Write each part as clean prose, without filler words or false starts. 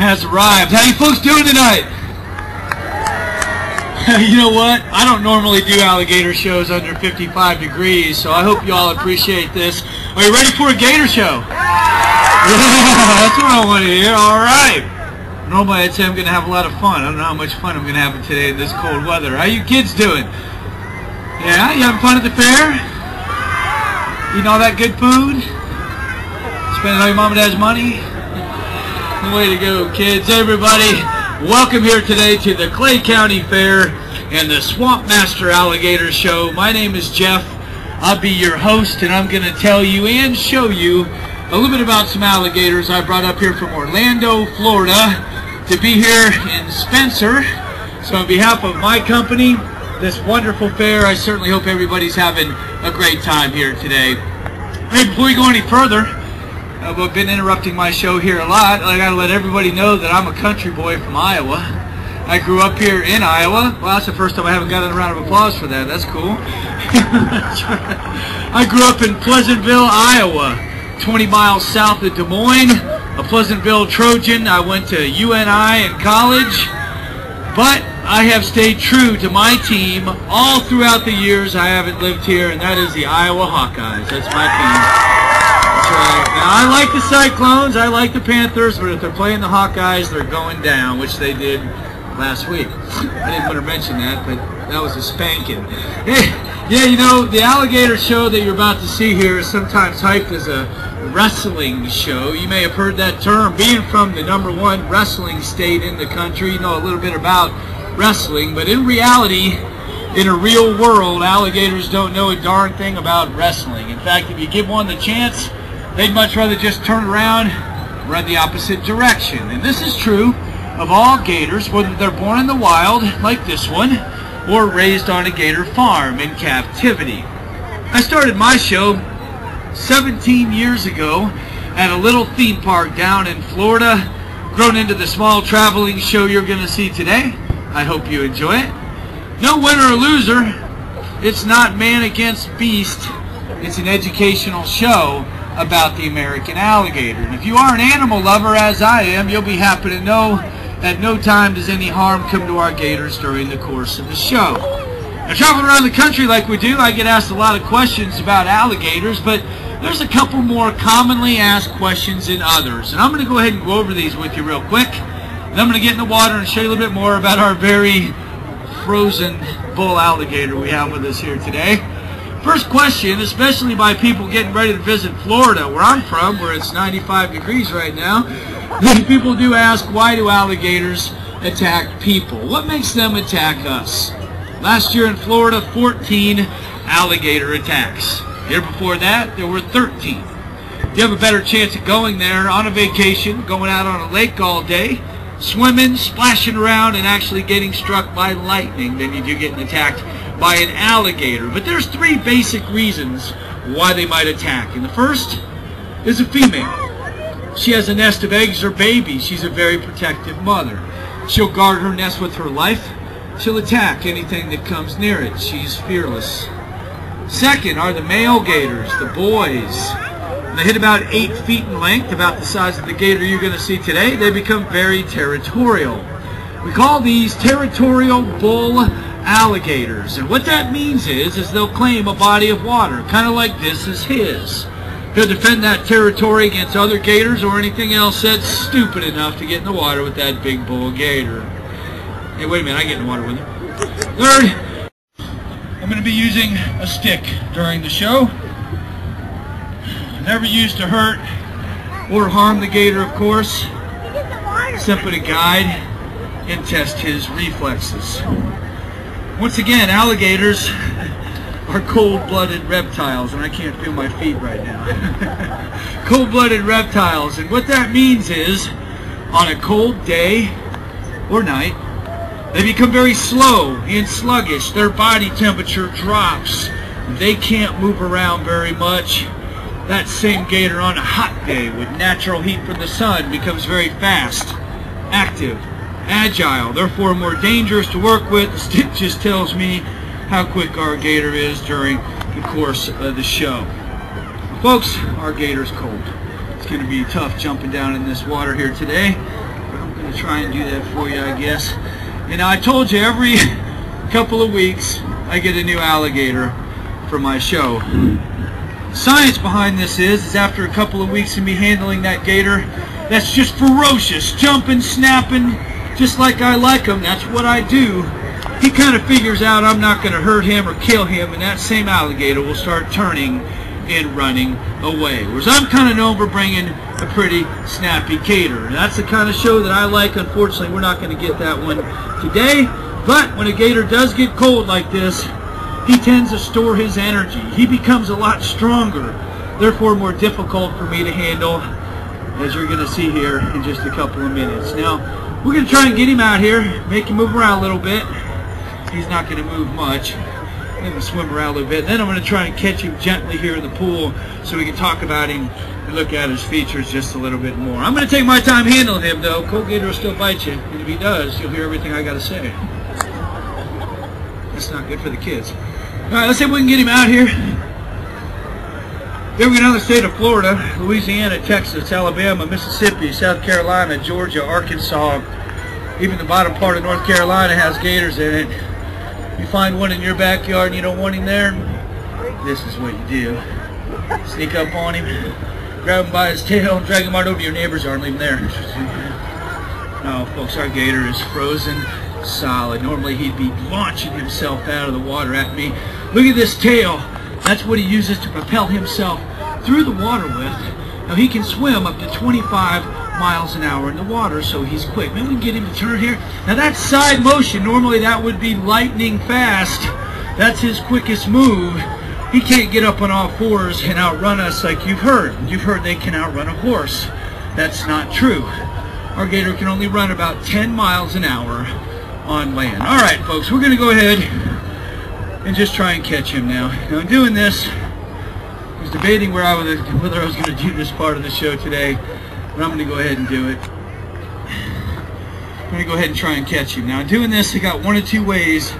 has arrived. How you folks doing tonight? You know what? I don't normally do alligator shows under 55 degrees, so I hope you all appreciate this. Are you ready for a gator show? Yeah, that's what I want to hear. All right. Normally I'd say I'm going to have a lot of fun. I don't know how much fun I'm going to have today in this cold weather. How you kids doing? Yeah, you having fun at the fair? Eating all that good food? Spending all your mom and dad's money? Way to go, kids. Everybody, welcome here today to the Clay County Fair and the Swamp Master Alligator Show. My name is Jeff. I'll be your host, and I'm going to tell you and show you a little bit about some alligators I brought up here from Orlando, Florida, to be here in Spencer. So on behalf of my company, this wonderful fair, I certainly hope everybody's having a great time here today. Hey, before we go any further, I've been interrupting my show here a lot. I got to let everybody know that I'm a country boy from Iowa. I grew up here in Iowa. Well, that's the first time I haven't gotten a round of applause for that. That's cool. I grew up in Pleasantville, Iowa, 20 miles south of Des Moines. A Pleasantville Trojan. I went to UNI in college, but I have stayed true to my team all throughout the years I haven't lived here, and that is the Iowa Hawkeyes. That's my team. That's right. Now, I like the Cyclones, I like the Panthers, but if they're playing the Hawkeyes, they're going down, which they did last week. I didn't want to mention that, but that was a spanking. Yeah, you know, the alligator show that you're about to see here is sometimes hyped as a wrestling show. You may have heard that term. Being from the #1 wrestling state in the country, you know a little bit about wrestling, but in reality, in a real world, alligators don't know a darn thing about wrestling. In fact, if you give one the chance, they'd much rather just turn around, run the opposite direction. And this is true of all gators, whether they're born in the wild, like this one, or raised on a gator farm in captivity. I started my show 17 years ago at a little theme park down in Florida, grown into the small traveling show you're going to see today. I hope you enjoy it. No winner or loser. It's not man against beast. It's an educational show about the American alligator. And if you are an animal lover, as I am, you'll be happy to know at no time does any harm come to our gators during the course of the show. Now, traveling around the country like we do, I get asked a lot of questions about alligators, but there's a couple more commonly asked questions than others. And I'm going to go ahead and go over these with you real quick. And I'm going to get in the water and show you a little bit more about our very frozen bull alligator we have with us here today. First question, especially by people getting ready to visit Florida, where I'm from, where it's 95 degrees right now, people do ask, why do alligators attack people? What makes them attack us? Last year in Florida, 14 alligator attacks. The year before that, there were 13. You have a better chance of going there on a vacation, going out on a lake all day, swimming, splashing around, and actually getting struck by lightning than you do getting attacked by an alligator. But there's three basic reasons why they might attack. And the first is a female. She has a nest of eggs or babies. She's a very protective mother. She'll guard her nest with her life. She'll attack anything that comes near it. She's fearless. Second are the male gators, the boys. They hit about 8 feet in length, about the size of the gator you're going to see today. They become very territorial. We call these territorial bull alligators. And what that means is they'll claim a body of water, kind of like this is his. He'll defend that territory against other gators or anything else that's stupid enough to get in the water with that big bull gator. Hey, wait a minute, I get in the water with him. Third, I'm going to be using a stick during the show. Never used to hurt or harm the gator, of course. Simply to guide and test his reflexes. Once again, alligators are cold-blooded reptiles, and I can't feel my feet right now. Cold-blooded reptiles, and what that means is, on a cold day or night, they become very slow and sluggish. Their body temperature drops. They can't move around very much. That same gator on a hot day with natural heat from the sun becomes very fast, active, agile, therefore more dangerous to work with. The stick just tells me how quick our gator is during the course of the show. Folks, our gator's cold. It's going to be tough jumping down in this water here today. I'm going to try and do that for you, I guess. And I told you every couple of weeks I get a new alligator for my show. The science behind this is after a couple of weeks of me handling that gator, that's just ferocious, jumping, snapping, just like I like him. That's what I do. He kind of figures out I'm not going to hurt him or kill him, and that same alligator will start turning and running away. Whereas I'm kind of known for bringing a pretty snappy gator. That's the kind of show that I like. Unfortunately, we're not going to get that one today. But when a gator does get cold like this, he tends to store his energy. He becomes a lot stronger, therefore more difficult for me to handle, as you're going to see here in just a couple of minutes. Now, we're going to try and get him out here, make him move around a little bit. He's not going to move much. I'm going to swim around a little bit. Then I'm going to try and catch him gently here in the pool so we can talk about him and look at his features just a little bit more. I'm going to take my time handling him, though. Cold gator will still bite you, and if he does, you'll hear everything I got to say. That's not good for the kids. All right, let's see if we can get him out here. Then we get another state of Florida, Louisiana, Texas, Alabama, Mississippi, South Carolina, Georgia, Arkansas. Even the bottom part of North Carolina has gators in it. You find one in your backyard and you don't want him there, this is what you do. Sneak up on him, grab him by his tail, and drag him right over your neighbor's yard and leave him there. No, folks, our gator is frozen solid. Normally he'd be launching himself out of the water at me. Look at this tail. That's what he uses to propel himself through the water with. Now he can swim up to 25 miles an hour in the water, so he's quick. Maybe we can get him to turn here. Now that's side motion. Normally that would be lightning fast. That's his quickest move. He can't get up on all fours and outrun us like you've heard. You've heard they can outrun a horse. That's not true. Our gator can only run about 10 miles an hour on land. All right, folks, we're going to go ahead and just try and catch him now. Now, in doing this, I was debating whether I was going to do this part of the show today, but I'm going to go ahead and do it. I'm going to go ahead and try and catch him. Now, in doing this, I got one of two ways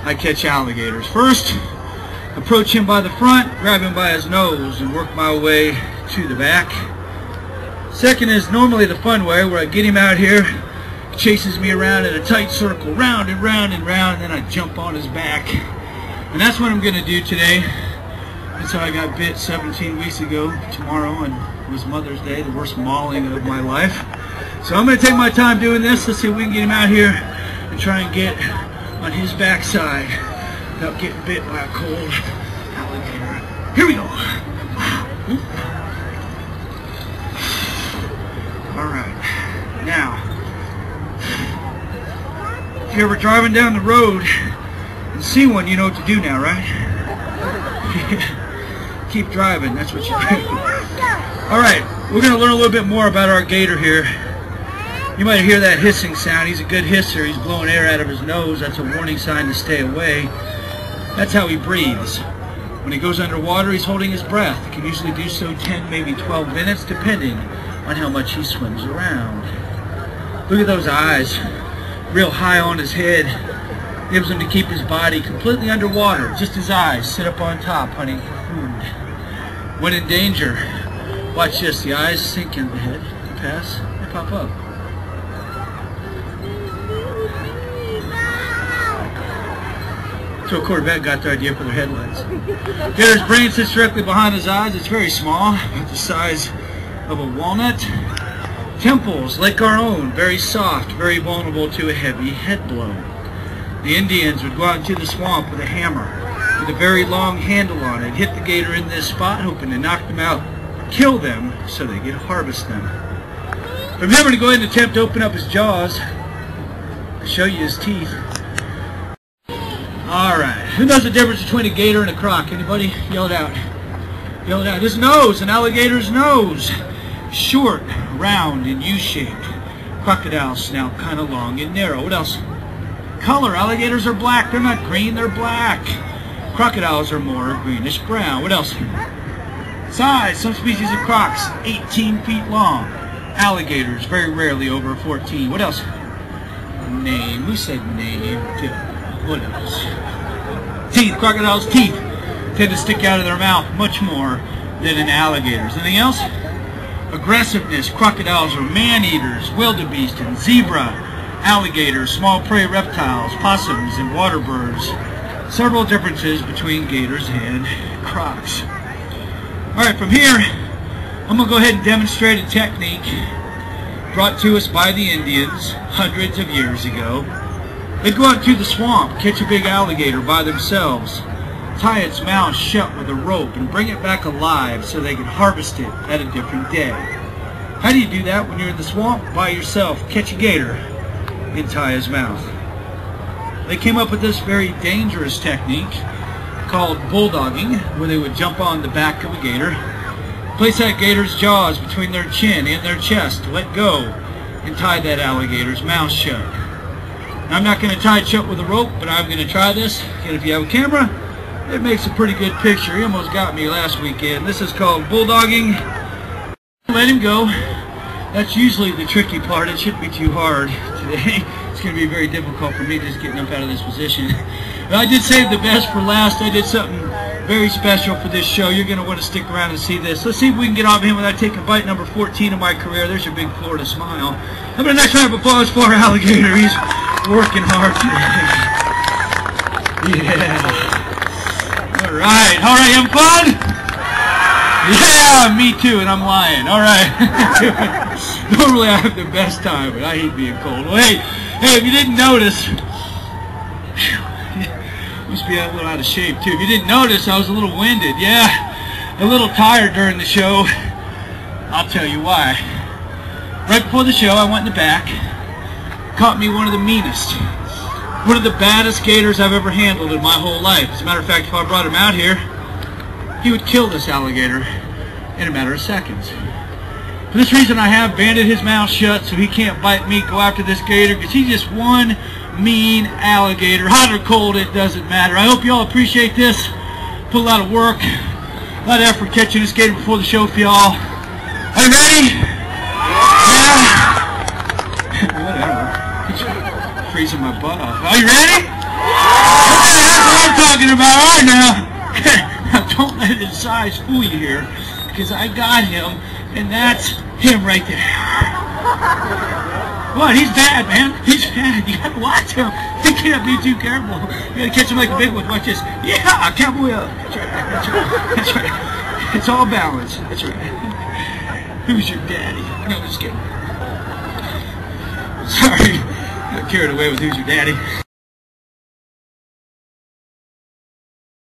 I catch alligators. First, approach him by the front, grab him by his nose, and work my way to the back. Second is normally the fun way, where I get him out here, chases me around in a tight circle, round and round and round, and then I jump on his back. And that's what I'm going to do today. That's how I got bit 17 weeks ago. Tomorrow and was Mother's Day, the worst mauling of my life. So I'm going to take my time doing this. Let's see if we can get him out here and try and get on his backside without getting bit by a cold alligator. Here we go. All right. Now, if you're ever driving down the road and see one, you know what to do now, right? Keep driving, that's what you do. Alright, we're going to learn a little bit more about our gator here. You might hear that hissing sound. He's a good hisser. He's blowing air out of his nose. That's a warning sign to stay away. That's how he breathes. When he goes underwater, he's holding his breath. He can usually do so 10, maybe 12 minutes, depending on how much he swims around. Look at those eyes. Real high on his head. Gives him to keep his body completely underwater. Just his eyes sit up on top hunting for food. When in danger, watch this. The eyes sink in the head. They pass. They pop up. So a quarterback got the idea for their headlights. Gator's brain sits directly behind his eyes. It's very small, about the size of a walnut. Temples, like our own, very soft, very vulnerable to a heavy head blow. The Indians would go out into the swamp with a hammer with a very long handle on it, hit the gator in this spot, hoping to knock them out, kill them, so they could harvest them. Remember to go ahead and attempt to open up his jaws. I'll show you his teeth. Alright, who knows the difference between a gator and a croc? Anybody? Yell it out. Yell it out. His nose, an alligator's nose. Short, round, and U-shaped. Crocodile snout, kind of long and narrow. What else? Color, alligators are black. They're not green, they're black. Crocodiles are more greenish brown. What else? Size, some species of crocs, 18 feet long. Alligators, very rarely over 14. What else? Name, who said name? What else? Teeth, crocodiles' teeth tend to stick out of their mouth much more than an alligator's. Anything else? aggressiveness, crocodiles are man-eaters, wildebeest and zebra, alligators, small prey reptiles, possums and water birds. Several differences between gators and crocs. Alright, from here, I'm going to go ahead and demonstrate a technique brought to us by the Indians hundreds of years ago. They'd go out to the swamp, catch a big alligator by themselves, tie its mouth shut with a rope, and bring it back alive so they could harvest it at a different day. How do you do that when you're in the swamp by yourself? Catch a gator and tie his mouth. They came up with this very dangerous technique called bulldogging, where they would jump on the back of a gator, place that gator's jaws between their chin and their chest, let go, and tie that alligator's mouth shut. Now, I'm not going to tie it shut with a rope, but I'm going to try this. And if you have a camera, it makes a pretty good picture. He almost got me last weekend. This is called bulldogging. Let him go. That's usually the tricky part. It shouldn't be too hard today. It's going to be very difficult for me just getting up out of this position. But I did save the best for last. I did something very special for this show. You're going to want to stick around and see this. Let's see if we can get off him without taking bite number 14 of my career. There's your big Florida smile. How about a nice round of applause for our alligator? He's working hard today. Yeah. Alright, you having fun? Yeah, me too, and I'm lying. Alright. Normally I have the best time, but I hate being cold. Well, hey, if you didn't notice, must be a little out of shape too. If you didn't notice, I was a little winded. Yeah, a little tired during the show. I'll tell you why. Right before the show, I went in the back, caught me one of the meanest, one of the baddest gators I've ever handled in my whole life. As a matter of fact, if I brought him out here, he would kill this alligator in a matter of seconds. For this reason, I have banded his mouth shut so he can't bite me, go after this gator, because he's just one mean alligator. Hot or cold, it doesn't matter. I hope you all appreciate this. Put a lot of work, a lot of effort catching this gator before the show for y'all. Are you ready? Yeah? Whatever. Freezing my butt off. Are you ready? Okay, that's what I'm talking about. All right now. Now don't let his size fool you here, because I got him, and that's him right there. What? He's bad, man. He's bad. You gotta watch him. You can't be too careful. You gotta catch him like a big one. Watch this. Yeah, cowboy up. That's right. That's right. That's right. It's all balanced. That's right. Who's your daddy? No, just kidding. Sorry. Got carried away with who's your daddy.